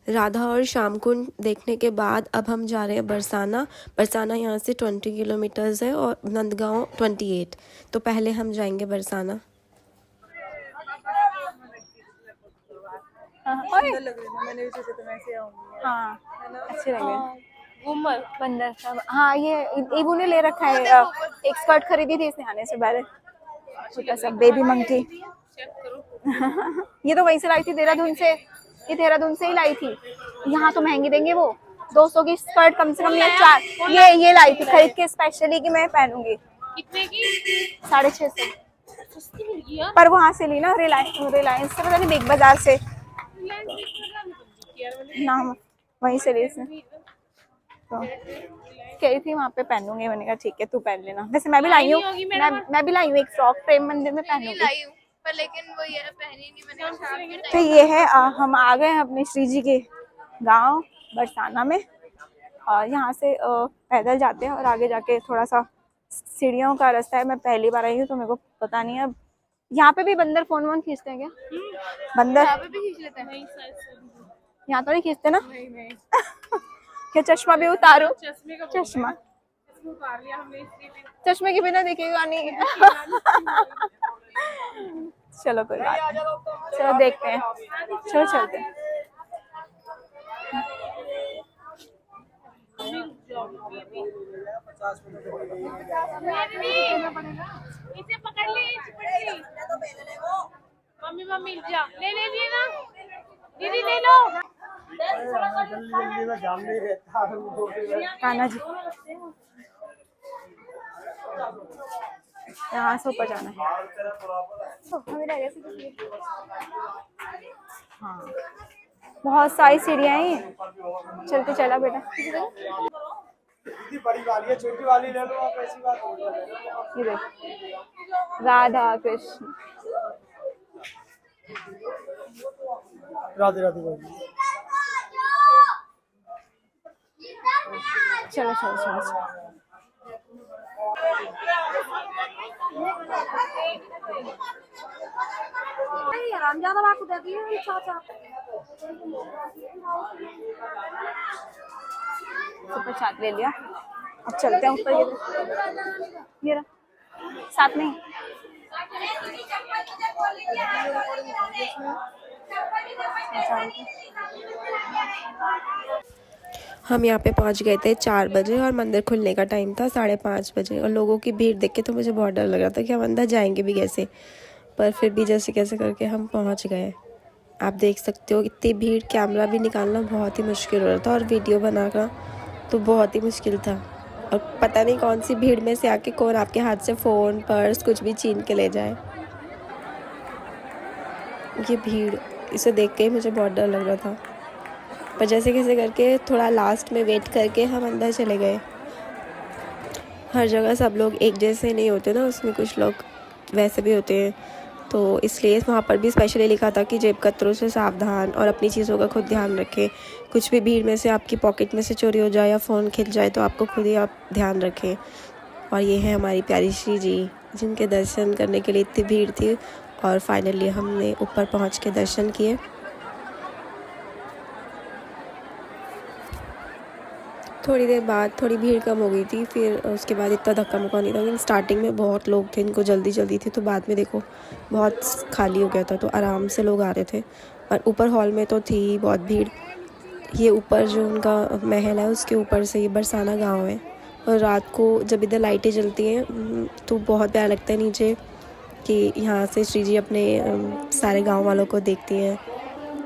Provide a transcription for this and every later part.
राधा और श्याम कुंड देखने के बाद अब हम जा रहे हैं बरसाना। बरसाना यहाँ से 20 किलोमीटर्स है और नंदगांव 28। तो पहले हम जाएंगे बरसाना। सुंदर लग रही है, मैंने भी सोचा था मैं ऐसे आऊंगी। हाँ अच्छे लग रहे हैं। घूमर बंदर सब। हाँ ये इबू ने ले रखा है, एक स्कर्ट खरीदी थी इसने आने से पहले, छोटा सा बेबी मंकी। ये तो वहीं से लाई थी देहरादून से, ये देहरादून से ही लाई थी। यहाँ तो महंगी देंगे वो, 200 की स्कर्ट कम से कम या 4। ये लाई थी खरीद के स्पेशली कि मैं पहनूंगी। कितने की? 650। पर वहां से ली ना, रिलायंस से, पता नहीं बिग बाजार से ना, वहीं से ली इसने। तो कह रही थी वहां पे पहनूंगी, मैंने कहा ठीक है तू पहन लेना। वैसे मैं भी लाई हूँ, मैं भी लाई हूँ एक फ्रॉक, प्रेम मंदिर में पहनूंगी। पर लेकिन वो ये पहनी नहीं मैंने। तो ये है हम आ गए हैं अपने श्री जी के गांव बरसाना में, और यहाँ से पैदल जाते हैं और आगे जाके थोड़ा सा सीढ़ियों का रास्ता है। मैं पहली बार आई हूँ तो मेरे को पता नहीं है। यहाँ पे भी बंदर फोन वोन खींचते हैं क्या? बंदर यहाँ पे भी खींच लेते हैं? यहाँ तो नहीं खींचते ना? नहीं। क्या चश्मा भी उतारो? चश्मा चश्मे के बिना दिखेगा नहीं। चलो कोई बात नहीं, चलो देखते हैं, चलो चलते हैं। इसे पकड़ ले, मम्मी ले लिए ना दीदी, ले लो। कान्हा जी यहाँ से ऊपर जाना है। हाँ बहुत सारी सीढ़ियाँ हैं, चलते चला बेटा। बड़ी वाली है, छोटी वाली ले लो आप, ऐसी बात हो गई। ये देखो राधा कृष्ण, राधे राधे। चलो चलो चलो चलो। प्रसाद ले लिया, अब चलते हैं ऊपर। ये रहा साथ में। हम यहाँ पे पहुँच गए थे 4 बजे और मंदिर खुलने का टाइम था 5:30 बजे। और लोगों की भीड़ देख के तो मुझे बहुत डर लग रहा था कि हम अंदर जाएंगे भी कैसे, पर फिर भी जैसे कैसे करके हम पहुँच गए। आप देख सकते हो इतनी भीड़, कैमरा भी निकालना बहुत ही मुश्किल हो रहा था और वीडियो बनाना तो बहुत ही मुश्किल था। और पता नहीं कौन सी भीड़ में से आके कौन आपके हाथ से फ़ोन पर्स कुछ भी छीन के ले जाए। ये भीड़, इसे देख के ही मुझे बहुत डर लग रहा था, पर जैसे कैसे करके थोड़ा लास्ट में वेट करके हम अंदर चले गए। हर जगह सब लोग एक जैसे नहीं होते ना, उसमें कुछ लोग वैसे भी होते हैं, तो इसलिए वहाँ पर भी स्पेशली लिखा था कि जेब कतरों से सावधान और अपनी चीज़ों का खुद ध्यान रखें। कुछ भी भीड़ में से आपकी पॉकेट में से चोरी हो जाए या फ़ोन खिंच जाए तो आपको खुद ही आप ध्यान रखें। और ये है हमारी प्यारी श्री जी, जिनके दर्शन करने के लिए इतनी भीड़ थी और फाइनली हमने ऊपर पहुँच के दर्शन किए। थोड़ी देर बाद थोड़ी भीड़ कम हो गई थी, फिर उसके बाद इतना धक्का मुक्का नहीं था, लेकिन स्टार्टिंग में बहुत लोग थे, इनको जल्दी थी, तो बाद में देखो बहुत खाली हो गया था, तो आराम से लोग आ रहे थे। और ऊपर हॉल में तो थी बहुत भीड़। ये ऊपर जो उनका महल है उसके ऊपर से ये बरसाना गांव है, और रात को जब इधर लाइटें जलती हैं तो बहुत प्यारा लगता है नीचे, कि यहाँ से श्री जी अपने सारे गाँव वालों को देखती हैं।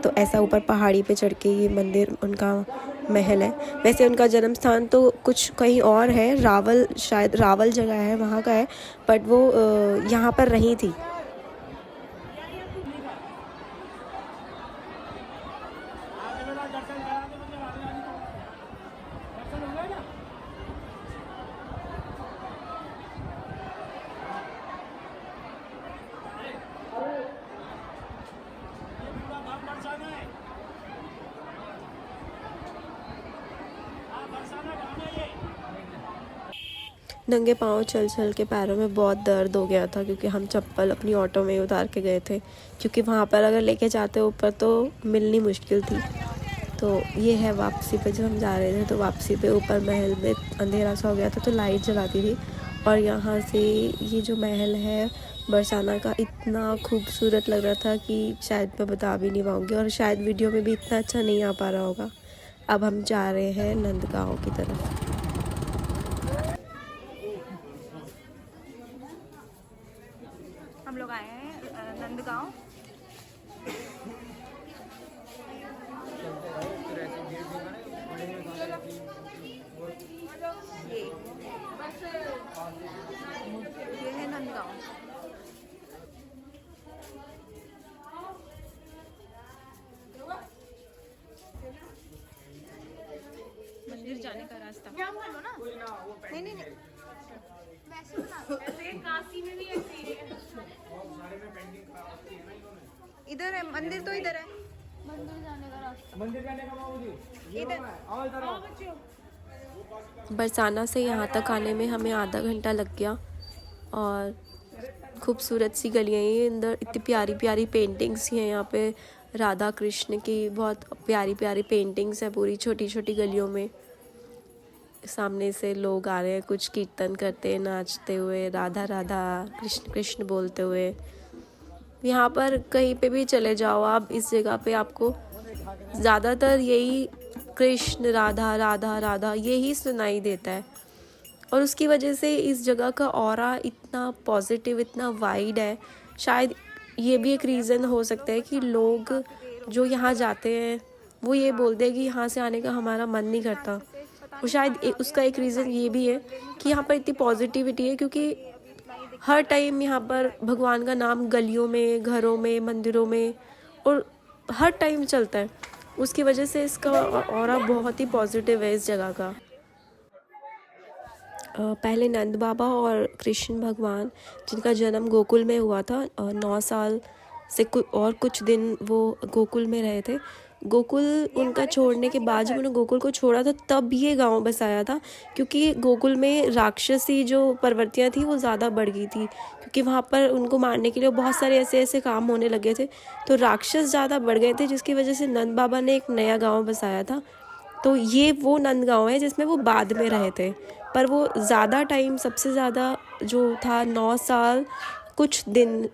तो ऐसा ऊपर पहाड़ी पे चढ़ के ये मंदिर उनका महल है। वैसे उनका जन्म स्थान तो कुछ कहीं और है, रावल, शायद रावल जगह है वहाँ का है, बट वो यहाँ पर रही थी। नंगे पाँव चल चल के पैरों में बहुत दर्द हो गया था, क्योंकि हम चप्पल अपनी ऑटो में उतार के गए थे, क्योंकि वहाँ पर अगर लेके जाते ऊपर तो मिलनी मुश्किल थी। तो ये है वापसी पे जब हम जा रहे थे, तो वापसी पे ऊपर महल में अंधेरा सा हो गया था तो लाइट जलाती थी। और यहाँ से ये जो महल है बरसाना का इतना खूबसूरत लग रहा था कि शायद मैं बता भी नहीं पाऊँगी, और शायद वीडियो में भी इतना अच्छा नहीं आ पा रहा होगा। अब हम जा रहे हैं नंदगांव की तरफ। हम लोग आए हैं नंदगांव। ये है नंदगांव। मंदिर जाने का रास्ता क्या बोलो ना। नहीं नहीं नहीं, काशी में भी ऐसे ही है। इधर है मंदिर, तो इधर है मंदिर जाने का रास्ता। मंदिर जाने का इधर। बरसाना से यहाँ तक आने में हमें आधा घंटा लग गया। और खूबसूरत सी गलियाँ हैं, अंदर इतनी प्यारी प्यारी पेंटिंग्स हैं यहाँ पे। राधा कृष्ण की बहुत प्यारी प्यारी पेंटिंग्स हैं पूरी छोटी छोटी गलियों में। सामने से लोग आ रहे हैं, कुछ कीर्तन करते नाचते हुए, राधा राधा कृष्ण कृष्ण बोलते हुए। यहाँ पर कहीं पे भी चले जाओ आप, इस जगह पे आपको ज़्यादातर यही कृष्ण राधा राधा राधा यही सुनाई देता है। और उसकी वजह से इस जगह का ऑरा इतना पॉजिटिव, इतना वाइड है। शायद ये भी एक रीज़न हो सकता है कि लोग जो यहाँ जाते हैं वो ये बोलते हैं कि यहाँ से आने का हमारा मन नहीं करता। और शायद उसका एक रीज़न ये भी है कि यहाँ पर इतनी पॉजिटिविटी है, क्योंकि हर टाइम यहाँ पर भगवान का नाम गलियों में, घरों में, मंदिरों में और हर टाइम चलता है। उसकी वजह से इसका ऑरा बहुत ही पॉजिटिव है इस जगह का। पहले नंद बाबा और कृष्ण भगवान, जिनका जन्म गोकुल में हुआ था, 9 साल से कुछ दिन वो गोकुल में रहे थे। गोकुल उनका छोड़ने के बाद जब उन्होंने गोकुल को छोड़ा था तब ये गांव बसाया था, क्योंकि गोकुल में राक्षसी जो प्रवृत्तियाँ थी वो ज़्यादा बढ़ गई थी, क्योंकि वहाँ पर उनको मारने के लिए बहुत सारे ऐसे ऐसे काम होने लगे थे, तो राक्षस ज़्यादा बढ़ गए थे, जिसकी वजह से नंद बाबा ने एक नया गाँव बसाया था। तो ये वो नंदगांव है जिसमें वो बाद में रहे थे, पर वो ज़्यादा टाइम, सबसे ज़्यादा जो था 9 साल कुछ दिन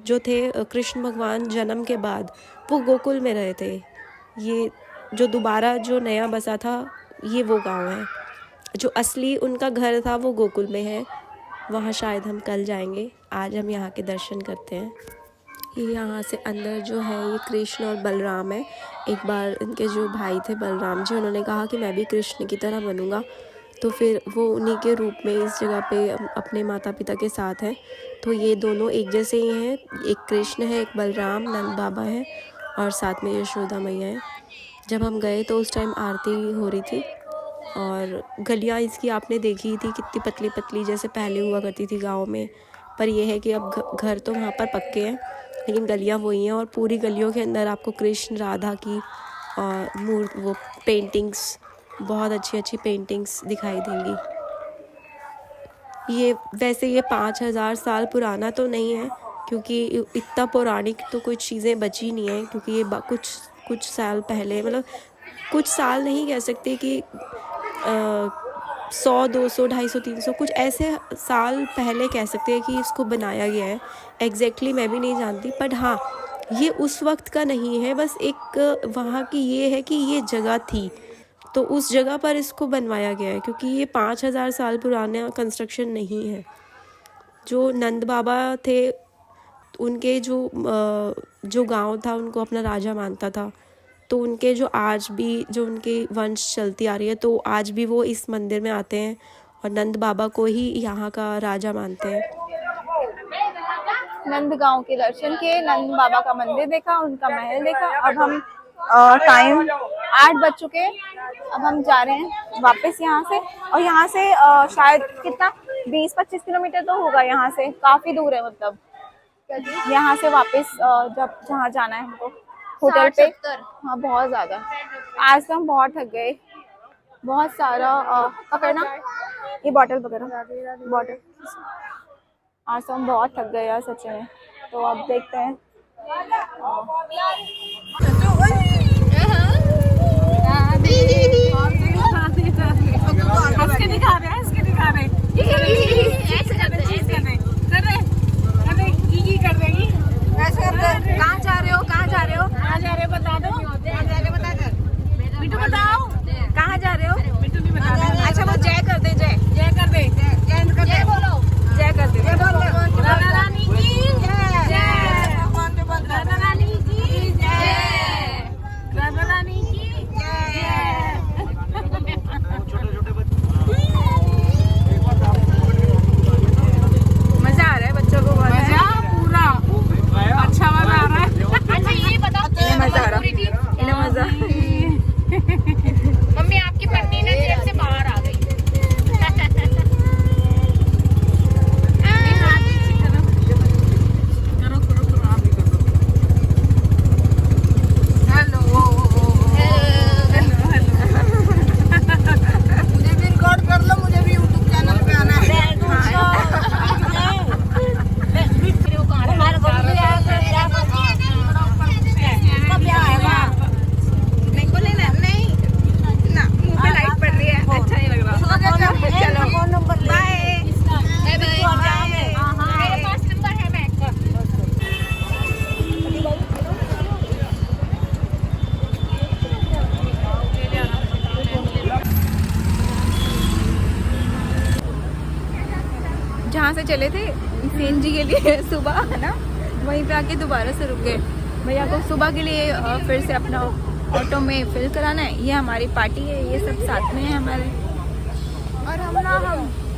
जो थे कृष्ण भगवान जन्म के बाद, वो गोकुल में रहे थे। ये जो दोबारा जो नया बसा था ये वो गांव है। जो असली उनका घर था वो गोकुल में है, वहाँ शायद हम कल जाएंगे। आज हम यहाँ के दर्शन करते हैं। ये यहाँ से अंदर जो है ये कृष्ण और बलराम है। एक बार इनके जो भाई थे बलराम जी, उन्होंने कहा कि मैं भी कृष्ण की तरह बनूंगा, तो फिर वो उन्हीं के रूप में इस जगह पे अपने माता पिता के साथ हैं। तो ये दोनों एक जैसे ही हैं, एक कृष्ण है, एक बलराम, नंद बाबा है और साथ में यशोदा मैया है। जब हम गए तो उस टाइम आरती हो रही थी और गलियाँ इसकी आपने देखी थी कितनी पतली पतली जैसे पहले हुआ करती थी गाँव में। पर यह है कि अब घर तो वहाँ पर पक्के हैं, लेकिन गलियाँ वही हैं और पूरी गलियों के अंदर आपको कृष्ण राधा की वो पेंटिंग्स, बहुत अच्छी अच्छी पेंटिंग्स दिखाई देंगी। ये वैसे ये 5000 साल पुराना तो नहीं है, क्योंकि इतना पौराणिक तो कुछ चीज़ें बची नहीं हैं, क्योंकि ये कुछ साल पहले, मतलब कुछ साल नहीं कह सकते कि 100 200 250 300 कुछ ऐसे साल पहले कह सकते हैं कि इसको बनाया गया है। एग्जैक्टली मैं भी नहीं जानती, बट हाँ ये उस वक्त का नहीं है, बस एक वहाँ की ये है कि ये जगह थी तो उस जगह पर इसको बनवाया गया है, क्योंकि ये 5000 साल पुराना कंस्ट्रक्शन नहीं है। जो नंद बाबा थे उनके जो गांव था उनको अपना राजा मानता था, तो उनके जो आज भी जो उनकी वंश चलती आ रही है, तो आज भी वो इस मंदिर में आते हैं और नंद बाबा को ही यहाँ का राजा मानते हैं। नंदगांव के दर्शन किए, नंद बाबा का मंदिर देखा, उनका महल देखा। अब हम टाइम 8 बज चुके हैं, अब हम जा रहे हैं वापस यहाँ से। और यहाँ से शायद कितना 20-25 किलोमीटर तो होगा, यहाँ से काफी दूर है। मतलब यहाँ से वापस जब जहाँ जाना है हमको होटल पे, हाँ बहुत ज्यादा। आज तो हम बहुत थक गए, बहुत सारा पकड़ना, ये बॉटल वगैरह बॉटल। आज तो हम बहुत थक गए यार सच में। तो अब देखते हैं बिट्टू बताओ कहाँ जा रहे हो? बिट्टू नहीं बता रहे। अच्छा वो जय कर दे, जय जय कर दे, जय बोलो, जय कर दे। राधा रानी की जय, राधा रानी की जय, राधा रानी की जय। मजा आ रहा है बच्चों को, मजा पूरा अच्छा मजा आ रहा है। अच्छा ये बताओ, मजा आ रहा है, इन्हें मजा। मम्मी आपकी पत्नी ना जेब से बाहर आ गई। मुझे भी रिकॉर्ड कर लो, मुझे भी यूट्यूब चैनल पे आना है। मैंगो लेना है? नहीं ना, मुंह पे लाइट पड़ रही है, अच्छा नहीं लग रहा। चलो बाय। मेरे पास नंबर है बैंक का। जहाँ से चले थे सीएनजी के लिए सुबह है ना, वहीं पे आके दोबारा से रुक गए। भैया को सुबह के लिए फिर से अपना ऑटो में फिल कराना है। ये हमारी पार्टी है, ये सब साथ में है हमारे। और हम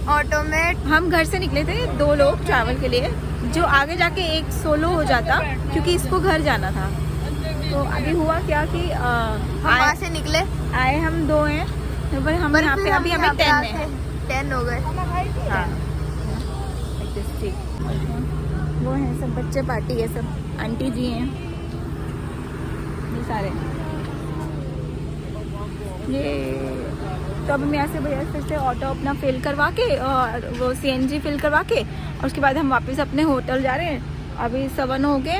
ऑटो में हम घर से निकले थे 2 लोग ट्रैवल के लिए, जो आगे जाके एक सोलो हो जाता क्योंकि इसको घर जाना था। तो अभी हुआ क्या कि वहाँ से निकले, आए हम 2 हैं, पर हम यहाँ पे अभी हमें 10 हो गए। हाँ ठीक, वो हैं सब बच्चे पार्टी है, सब आंटी जी हैं ये सारे। ये तो अब हम यहाँ से भैया फिर से ऑटो अपना फिल करवा के और वो सीएनजी फिल करवा के और उसके बाद हम वापस अपने होटल जा रहे हैं। अभी 7 हो गए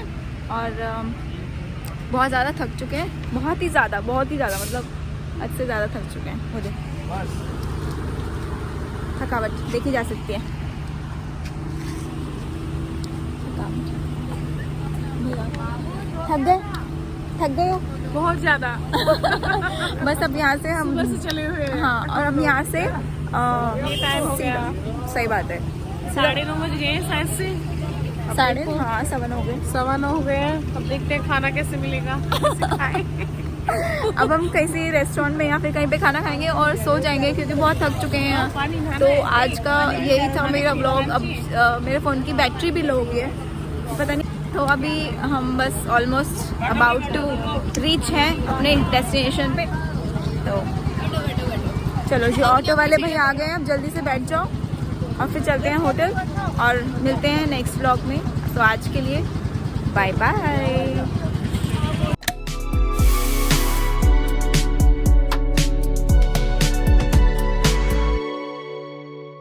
और बहुत ज़्यादा थक चुके हैं, बहुत ही ज़्यादा मतलब हद से ज़्यादा थक चुके हैं। मुझे थकावट देखी जा सकती है। थक गए हो बहुत ज़्यादा। बस अब यहाँ से हम से चले हुए हैं। हाँ और अब यहाँ से टाइम हो गया। सही बात है, 9:30 बज गए शायद से। 7 हो गए। 7 हो गए। अब देखते हैं खाना कैसे मिलेगा। अब हम किसी रेस्टोरेंट में या फिर कहीं पे खाना खाएंगे और सो जाएंगे क्योंकि बहुत थक चुके हैं। तो आज का यही था मेरा ब्लॉग। अब मेरे फ़ोन की बैटरी भी लो हो गई है, पता नहीं। तो अभी हम बस ऑलमोस्ट अबाउट टू रीच हैं अपने डेस्टिनेशन पे। तो चलो जी, ऑटो वाले भैया आ गए हैं, अब जल्दी से बैठ जाओ और फिर चलते हैं होटल और मिलते हैं नेक्स्ट ब्लॉग में। तो आज के लिए बाय बाय।